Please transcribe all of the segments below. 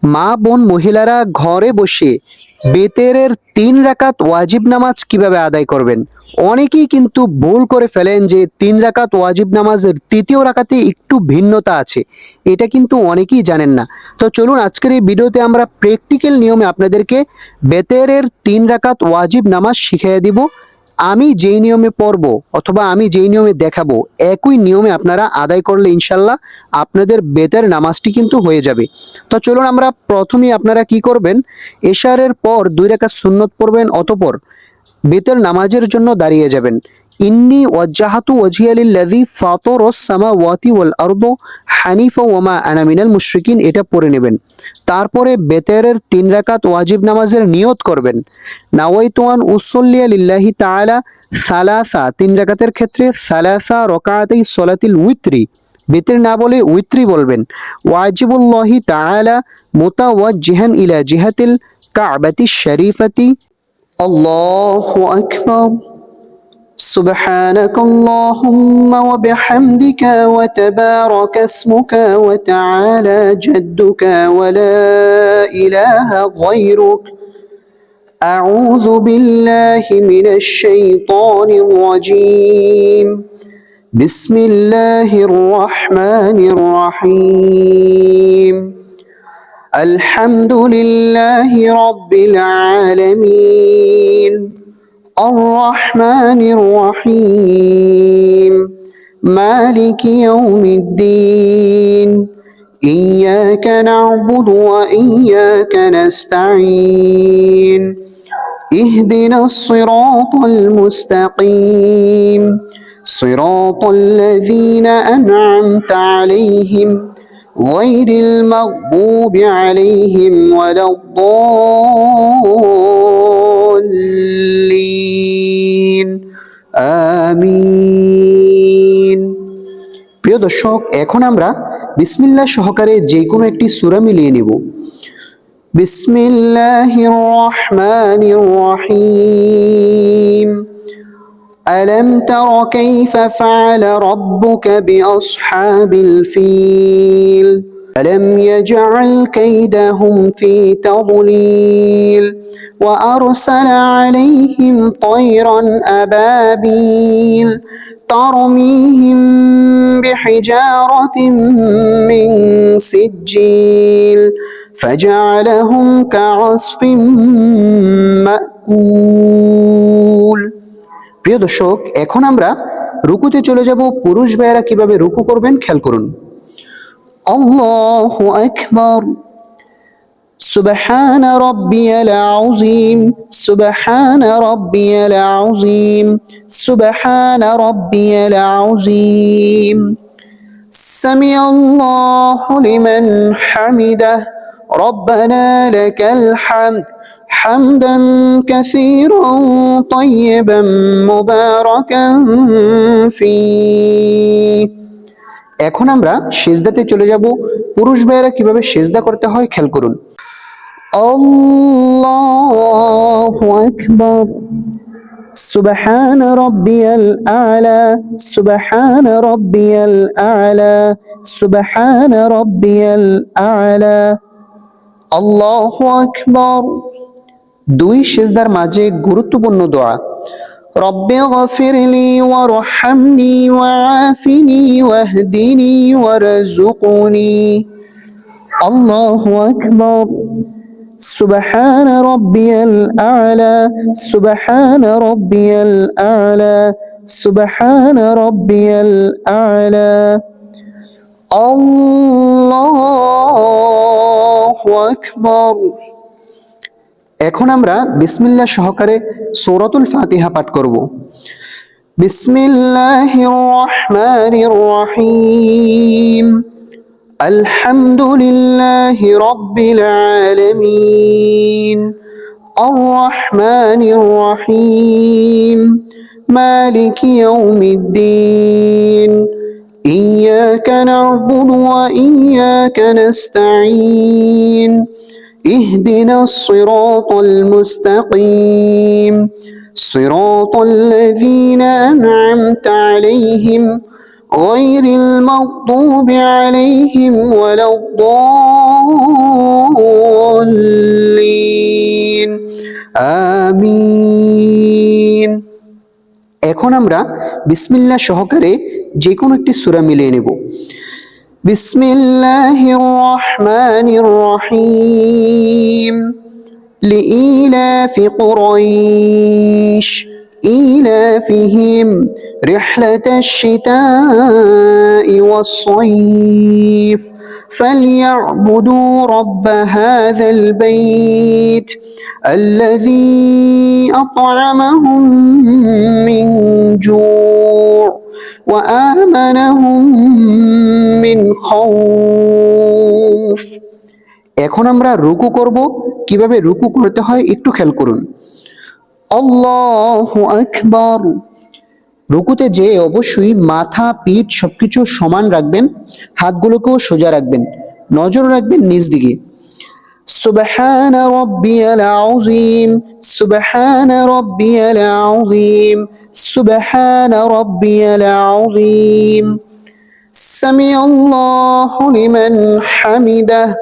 মা বোন মহিলারা ঘরে বসে বেতেরের 3 রাকাত ওয়াজিব নামাজ কিভাবে আদায় করবেন। অনেকেই কিন্তু ভুল করে ফেলেন যে 3 রাকাত ওয়াজিব নামাজের তৃতীয় রাকাতে একটু ভিন্নতা আছে, এটা কিন্তু অনেকেই জানেন না। তো চলুন আজকের এই ভিডিওতে আমরা প্র্যাকটিক্যাল নিয়মে আপনাদেরকে বেতেরের 3 রাকাত ওয়াজিব নামাজ শিখিয়ে দিব। আমি যেই নিয়মে পড়ব অথবা আমি যেই নিয়মে দেখাবো, একই নিয়মে আপনারা আদায় করলে ইনশাল্লাহ আপনাদের বেতের নামাজটি কিন্তু হয়ে যাবে। তো চলুন আমরা প্রথমেই আপনারা কি করবেন, এশারের পর 2 রাকাত সুন্নত পড়বেন, অতঃপর বেতের নামাজের জন্য দাঁড়িয়ে যাবেন। ইন্নি ওয়াজ্জাহাতু ওয়াজহিয়া লিল্লাযী ফাতারাস সামাওয়াতি ওয়াল আরদ হানিফা ওয়া মা আনা মিনাল মুশরিকিন, এটা পড়ে নেবেন। তারপরে বেতেরের 3 রাকাত ওয়াজিব নামাজের নিয়ত করবেন। নাওয়াইতু আন উসাল্লিয়া লিল্লাহি তাআলা সালাসা, 3 রাকাতের ক্ষেত্রে সালাসা রাকাতাই সলাতিল উইত্রি, বেতের না বলে উইত্রি বলবেন। ওয়াজিবুল্লাহি তাআলা মুতাওয়াজ্জিহান ইলা জিহাতিল কাবাতি শরীফাতি। আল্লাহু আকবার। سبحانك اللهم وبحمدك وتبارك اسمك وتعالى جدك ولا إله غيرك. أعوذ بالله من الشيطان الرجيم. بسم الله الرحمن الرحيم. الحمد لله رب العالمين الرحمن الرحيم مالك يوم الدين إياك نعبد وإياك نستعين اهدنا الصراط المستقيم صراط الذين أنعمت عليهم غير المغضوب عليهم ولا الضالين آمين। প্রিয় দর্শক, এখন আমরা বিসমিল্লাহ সহকারে যে কোনো একটি সূরা মিলিয়ে নেব। বিসমিল্লাহির রহমানির রহিম। ألم تر كيف فعل ربك بأصحاب الفيل ألم يجعل كيدهم في تضليل وأرسل عليهم طيرا أبابيل ترميهم بحجارة من سجيل فجعلهم كعصف مأكول। প্রিয় দর্শক, এখন আমরা রুকুতে চলে যাব। পুরুষ ভাইয়েরা কিভাবে রুকু করবেন খেয়াল করুন। আল্লাহু আকবার। সুবহান রাব্বিয়াল আযীম সুবহান রাব্বিয়াল আযীম সুবহান রাব্বিয়াল আযীম। সামিআল্লাহু লিমান হামিদাহ রব্বানা লাকাল হামদ حمدا كثيرا طيبا مباركا فيه। এখন আমরা সিজদাতে চলে যাব। পুরুষ ভাইয়েরা কিভাবে সিজদা করতে হয় খেয়াল করুন। আল্লাহু আকবার। সুবহান রাব্বিয়াল আ'লা সুবহান রাব্বিয়াল আ'লা সুবহান রাব্বিয়াল আ'লা। আল্লাহু আকবার। দুই সিজদার মাঝে গুরুত্বপূর্ণ দোয়া, রব্বি গফিরলি ওয়ারহামনি ওয়াআফিনি ওয়াহদিনি ওয়ারযুকনি। আল্লাহু আকবার। সুবহান রাব্বিয়াল আ'লা সুবহান রাব্বিয়াল আ'লা সুবহান রাব্বিয়াল আ'লা। আল্লাহু আকবার। এখন আমরা বিসমিল্লাহ সহকারে সূরাতুল ফাতিহা পাঠ করব। বিসমিল্লাহির রহমানির রহিম। আলহামদুলিল্লাহি রাব্বিল আলামিন আর রহমানির রহিম মালিকি ইয়াউমিদ্দিন ইয়্যাকা না'বুদু ওয়া ইয়্যাকা নাস্তাঈন اهدنا الصراط المستقيم صراط الذين أنعمت عليهم غير المغضوب عليهم ولا الضالين এখন আমরা বিসমিল্লাহ সহকারে যে কোনো একটি সূরা মিলিয়ে নেব। বিসমিল্লাহির রহমানির রহিম। লিইলাফি কুরাইশ إيلافهم رحلة الشتاء والصيف فليعبدوا رب هذا البيت الذي أطعمهم من جوع وآمنهم من خوف। এখন আমরা রুকু করব। কিভাবে রুকু করতে হয় একটু খেয়াল করুন। আল্লাহু আকবার। রুকুতে যে অবশ্যই মাথা পিঠ সবকিছু সমান রাখবেন, হাতগুলোকেও সোজা রাখবেন, নজর রাখবেন নিচ দিকে। সুবহান রাব্বিয়াল আযীম, সুবহান রাব্বিয়াল আযীম, সুবহান রাব্বিয়াল আযীম। সামিআল্লাহু লিমান হামিদাহ,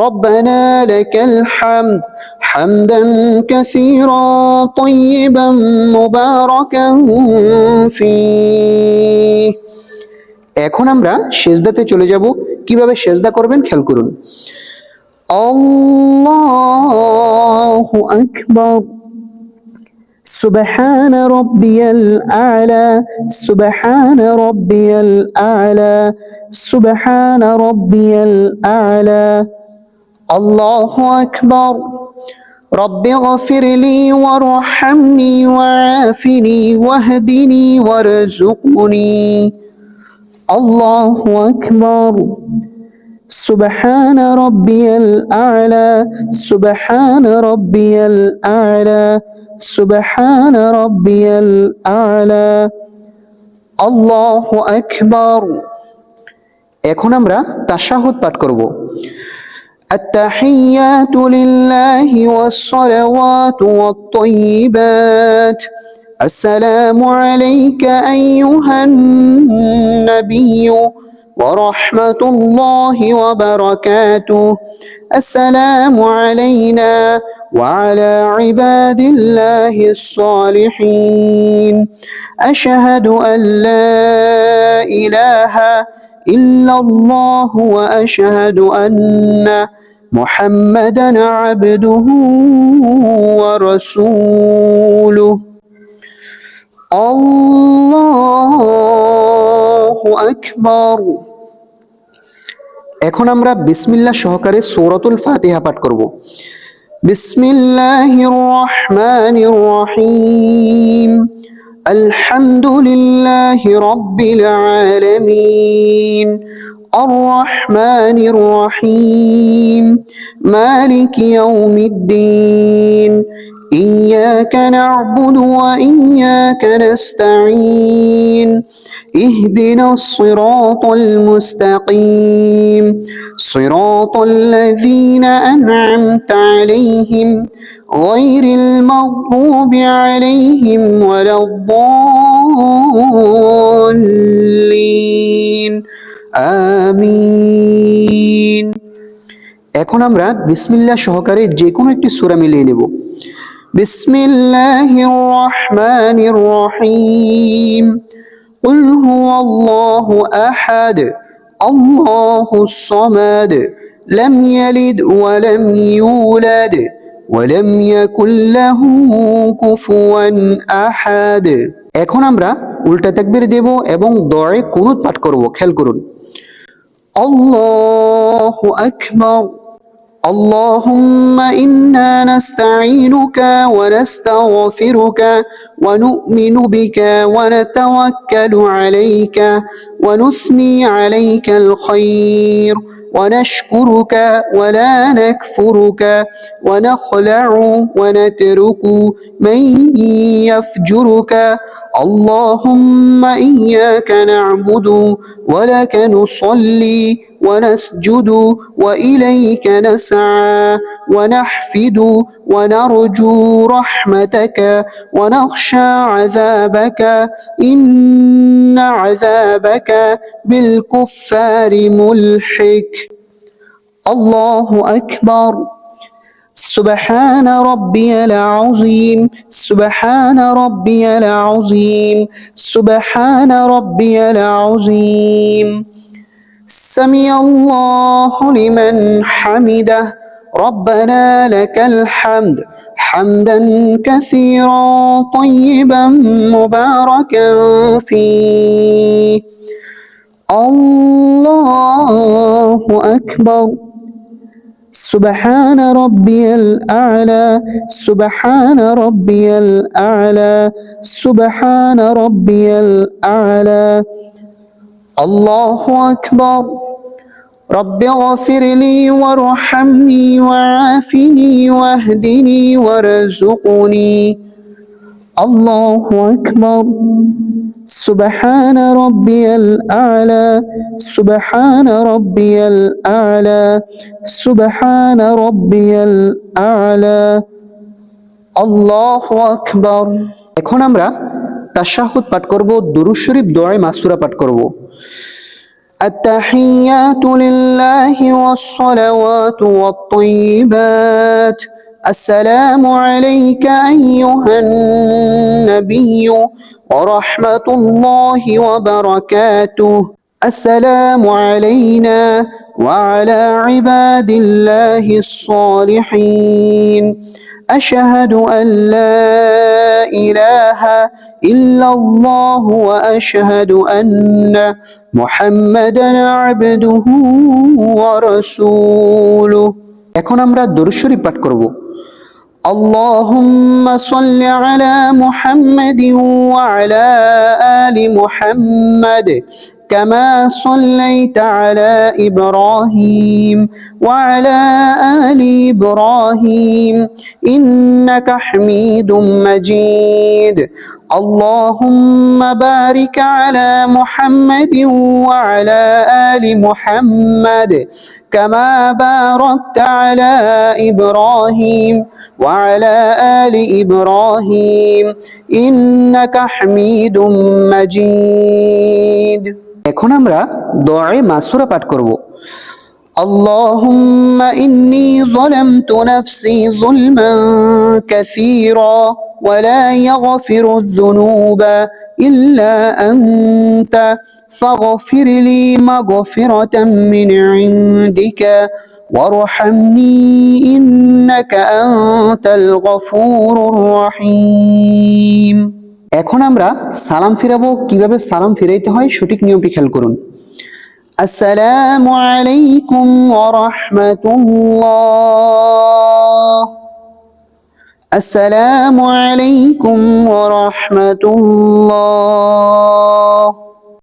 ربنا لك الحمد حمدا كثيرا طيبا مباركا فيه। এখন আমরা সেজদাতে চলে যাব। কিভাবে সেজদা করবেন খেয়াল করুন। আল্লাহু আকবার। سبحان ربي الأعلى، سبحان ربي الأعلى، سبحان ربي الأعلى. الله أكبر. رب اغفر لي وارحمني وعافني واهدني وارزقني. الله أكبر. سبحان ربي الأعلى، سبحان ربي الأعلى، سبحان ربي الأعلى. الله أكبر. এখন আমরা তাশাহুদ পাঠ করব। التحيات لله والصلوات والطيبات. السلام عليك أيها النبي ورحمة الله وبركاته. السلام علينا وعلى عباد الله الصالحين. أشهد أن لا إله إلا الله وأشهد أن محمدا عبده ورسوله. الله أكبر. এখন আমরা বিসমিল্লাহ সহকারে সূরাতুল ফাতিহা পাঠ করব। বিসমিল্লাহির রহমানির রহিম। আলহামদুলিল্লাহি রাব্বিল আলামিন। الرحمن الرحيم مالك يوم الدين إياك نعبد وإياك نستعين اهدنا الصراط المستقيم صراط الذين أنعمت عليهم غير المغضوب عليهم ولا الضالين আমিন। এখন আমরা বিসমিল্লাহ সহকারে যে কোনো একটি সূরা মিলিয়ে নেব। বিসমিল্লাহির রহমানির রহিম। কুল হুয়াল্লাহু আহাদ, আল্লাহুস সামাদ, লাম ইয়ালিদ ওয়া লাম ইউলাদ ওয়া লাম ইয়াকুল লাহু কুফুয়ান আহাদ। এখন আমরা উল্টা তাকবীর দেব এবং দোয়ায়ে কুনুত পাঠ করব। খেয়াল করুন। الله أكبر. اللهم إنا نستعينك ونستغفرك ونؤمن بك ونتوكل عليك ونثني عليك الخير ونشكرك ولا نكفرك ونخلع ونترك من يفجرك. اللهم إياك نعبد ولك نصلي ونسجد وإليك نسعى ونحفد ونرجو رحمتك ونخشى عذابك إن عذابك بالكفار ملحق. الله أكبر. سبحان ربي العظيم سبحان ربي العظيم سبحان ربي العظيم سمع الله لمن حمده ربنا لك الحمد حمدا كثيرا طيبا مباركا فيه الله أكبر سبحان ربي الأعلى سبحان ربي الأعلى سبحان ربي الأعلى الله أكبر رب اغفر لي وارحمني وعافني واهدني وارزقني الله أكبر سبحان ربي الأعلى سبحان ربي الأعلى سبحان ربي الأعلى الله أكبر এখন আমরা তাশাহুদ পাঠ করব দুরূদ শরীফ দোয়ায়ে মাসুরা পাঠ করব التحيات لله والصلوات والطيبات السلام عليك أيها النبي ورحمة الله وبركاته السلام علينا وعلى عباد الله الصالحين أشهد أن لا إله إلا الله وأشهد أن محمدا عبده ورسوله এখন আমরা দরুদ শরীফ পাঠ করব اللهم صل على محمد وعلى آل محمد كما صليت على إبراهيم وعلى آل إبراهيم إنك حميد مجيد اللهم بارك على محمد وعلى آل محمد كما باركت على إبراهيم وعلى آل إبراهيم إنك حميد مجيد এখন আমরা দোয়ায়ে মাসুরা পাঠ করব اللهم إني ظلمت نفسي ظلما كثيرا ولا يغفر الذنوب إلا أنت فاغفر لي مغفرة من عندك وارحمني إنك أنت الغفور الرحيم এখন আমরা সালাম ফিরাবো কিভাবে সালাম ফিরাইতে হয় সঠিক নিয়মটি খেয়াল করুন আসসালামু আলাইকুম ওয়া রাহমাতুল্লাহ আসসালামু আলাইকুম ওয়া রাহমাতুল্লাহ